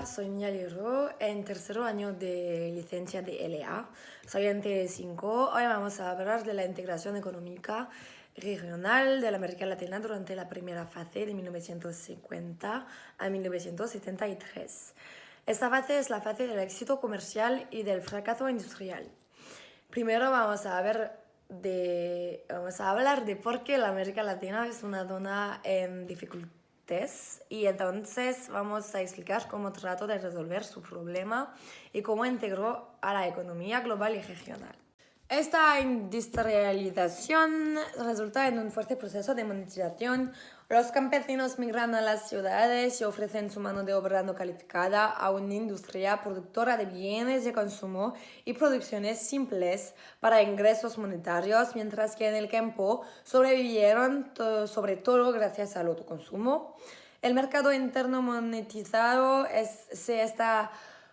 soy Mia Liro, en tercer año de licencia de LA. Soy en T5. Hoy vamos a hablar de la integración económica regional de la América Latina durante la primera fase de 1950 a 1973. Esta fase es la fase del éxito comercial y del fracaso industrial. Primero vamos a hablar de por qué la América Latina es una zona en dificultades y entonces vamos a explicar cómo trató de resolver su problema y cómo integró a la economía global y regional. Esta industrialización resulta en un fuerte proceso de monetización. Los campesinos migran a las ciudades y ofrecen su mano de obra no calificada a una industria productora de bienes de consumo y producciones simples para ingresos monetarios, mientras que en el campo sobrevivieron sobre todo gracias al autoconsumo. El mercado interno monetizado se está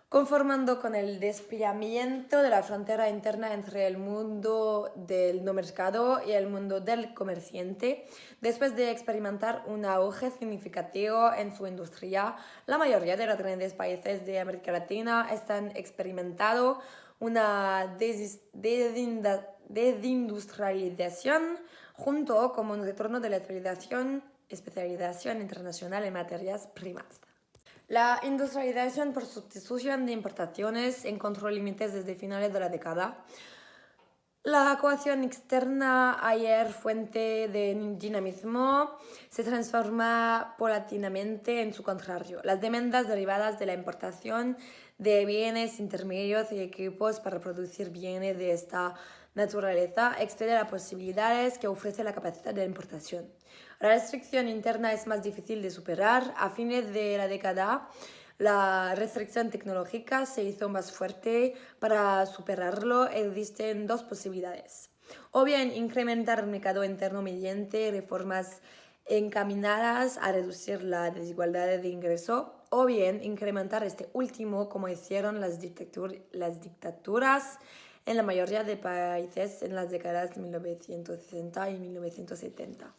conformando con el desplazamiento de la frontera interna entre el mundo del no mercado y el mundo del comerciante. Después de experimentar un auge significativo en su industria, la mayoría de los grandes países de América Latina están experimentando una desindustrialización junto con un retorno de la especialización internacional en materias primas. La industrialización por sustitución de importaciones encontró límites desde finales de la década. La coacción externa, ayer fuente de dinamismo, se transforma paulatinamente en su contrario. Las demandas derivadas de la importación de bienes intermedios y equipos para producir bienes de esta naturaleza excede las posibilidades que ofrece la capacidad de importación. La restricción interna es más difícil de superar. A fines de la década, la restricción tecnológica se hizo más fuerte. Para superarlo existen dos posibilidades. O bien incrementar el mercado interno mediante reformas encaminadas a reducir la desigualdad de ingreso, o bien incrementar este último como hicieron las dictaduras en la mayoría de países en las décadas de 1960 y 1970.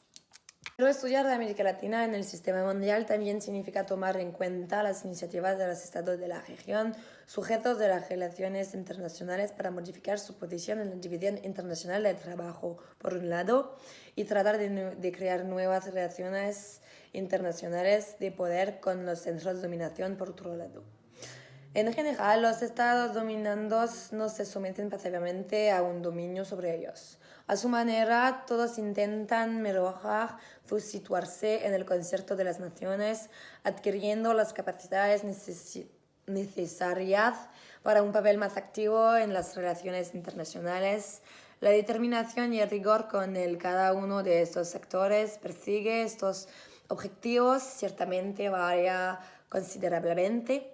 Pero estudiar la América Latina en el sistema mundial también significa tomar en cuenta las iniciativas de los estados de la región, sujetos de las relaciones internacionales para modificar su posición en la división internacional del trabajo, por un lado, y tratar de crear nuevas relaciones internacionales de poder con los centros de dominación, por otro lado. En general, los estados dominantes no se someten pasivamente a un dominio sobre ellos. A su manera, todos intentan mejorar su situarse en el concierto de las naciones, adquiriendo las capacidades necesarias para un papel más activo en las relaciones internacionales. La determinación y el rigor con el cada uno de estos sectores persigue estos objetivos ciertamente varía considerablemente.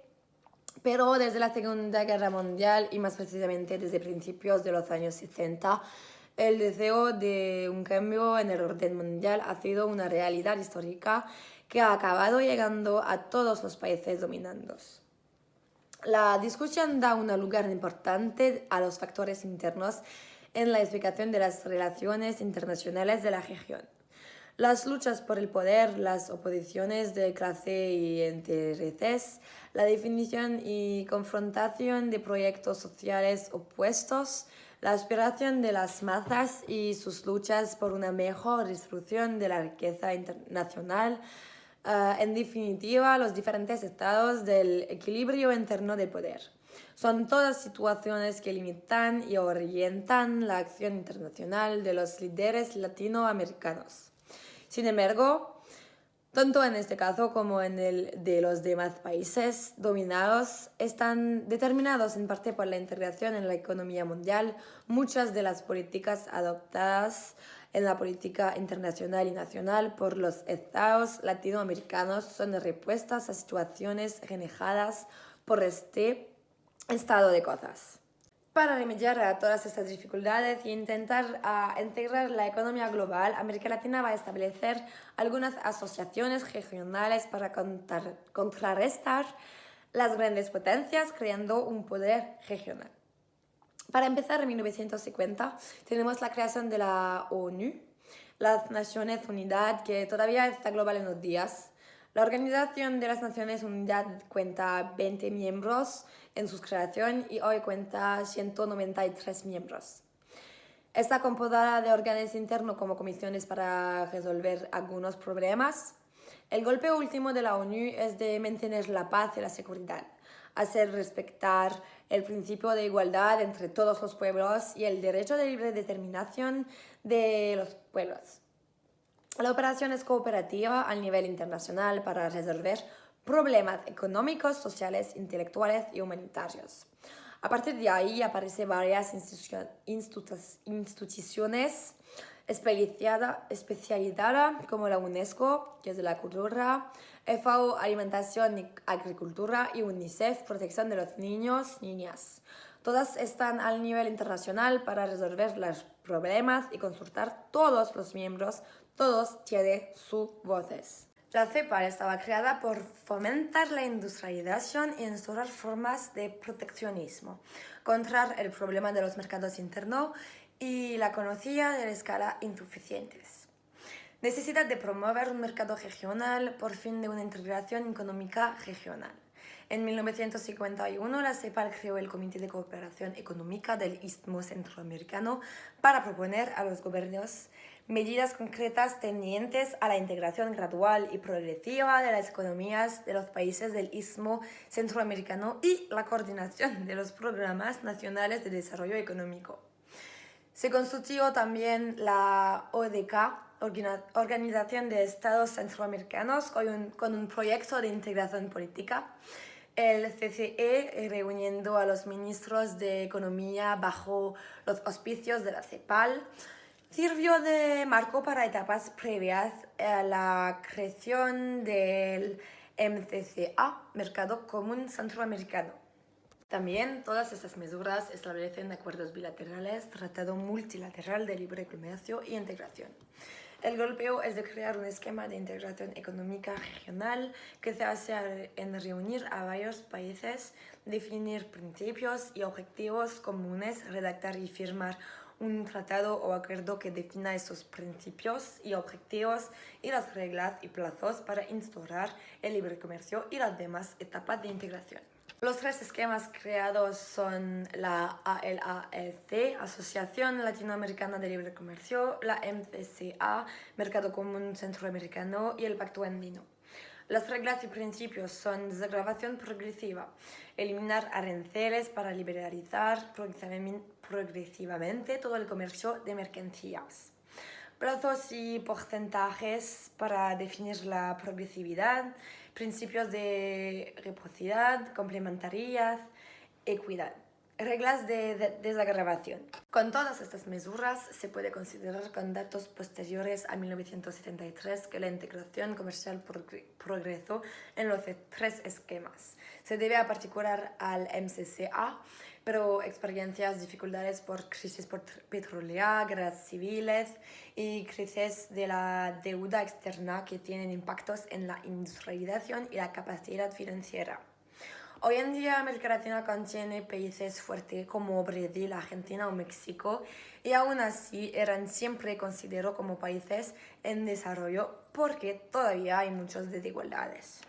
Pero desde la Segunda Guerra Mundial y más precisamente desde principios de los años 60, el deseo de un cambio en el orden mundial ha sido una realidad histórica que ha acabado llegando a todos los países dominantes. La discusión da un lugar importante a los factores internos en la explicación de las relaciones internacionales de la región. Las luchas por el poder, las oposiciones de clase y intereses, la definición y confrontación de proyectos sociales opuestos, la aspiración de las masas y sus luchas por una mejor distribución de la riqueza internacional, en definitiva, los diferentes estados del equilibrio interno del poder. Son todas situaciones que limitan y orientan la acción internacional de los líderes latinoamericanos. Sin embargo, tanto en este caso como en el de los demás países dominados, están determinados en parte por la integración en la economía mundial. Muchas de las políticas adoptadas en la política internacional y nacional por los estados latinoamericanos son respuestas a situaciones generadas por este estado de cosas. Para remediar a todas estas dificultades e intentar integrar la economía global, América Latina va a establecer algunas asociaciones regionales para contrarrestar las grandes potencias, creando un poder regional. Para empezar, en 1950 tenemos la creación de la ONU, las Naciones Unidas, que todavía está global en los días. La Organización de las Naciones Unidas cuenta 20 miembros en su creación y hoy cuenta 193 miembros. Está compuesta de órganos internos como comisiones para resolver algunos problemas. El golpe último de la ONU es de mantener la paz y la seguridad, hacer respetar el principio de igualdad entre todos los pueblos y el derecho de libre determinación de los pueblos. La operación es cooperativa a nivel internacional para resolver problemas económicos, sociales, intelectuales y humanitarios. A partir de ahí aparecen varias instituciones especializadas como la UNESCO, que es de la cultura, FAO, Alimentación y Agricultura, y UNICEF, Protección de los Niños, Niñas. Todas están al nivel internacional para resolver los problemas y consultar todos los miembros, todos tienen sus voces. La CEPAL estaba creada por fomentar la industrialización e instaurar formas de proteccionismo, contra el problema de los mercados internos y la economía de escala insuficientes. Necesidad de promover un mercado regional por fin de una integración económica regional. En 1951, la CEPAL creó el Comité de Cooperación Económica del Istmo Centroamericano para proponer a los gobiernos medidas concretas tendientes a la integración gradual y progresiva de las economías de los países del Istmo Centroamericano y la coordinación de los programas nacionales de desarrollo económico. Se constituyó también la ODK, Organización de Estados Centroamericanos, con un proyecto de integración política. El CCE, reuniendo a los ministros de Economía bajo los auspicios de la CEPAL, sirvió de marco para etapas previas a la creación del MCCA, Mercado Común Centroamericano. También todas estas medidas establecen acuerdos bilaterales, tratado multilateral de libre comercio y integración. El golpeo es de crear un esquema de integración económica regional que se hace en reunir a varios países, definir principios y objetivos comunes, redactar y firmar un tratado o acuerdo que defina esos principios y objetivos y las reglas y plazos para instaurar el libre comercio y las demás etapas de integración. Los tres esquemas creados son la ALAEC, Asociación Latinoamericana de Libre Comercio, la MCCA, Mercado Común Centroamericano, y el Pacto Andino. Las reglas y principios son desgravación progresiva, eliminar aranceles para liberalizar progresivamente todo el comercio de mercancías. Plazos y porcentajes para definir la progresividad, principios de reciprocidad, complementariedad, equidad. Reglas de desagravación. Con todas estas medidas se puede considerar con datos posteriores a 1973 que la integración comercial progresó en los tres esquemas. Se debe a particular al MCCA, pero experiencias, dificultades por crisis petrolera, guerras civiles y crisis de la deuda externa que tienen impactos en la industrialización y la capacidad financiera. Hoy en día América Latina contiene países fuertes como Brasil, Argentina o México y aún así eran siempre considerados como países en desarrollo porque todavía hay muchas desigualdades.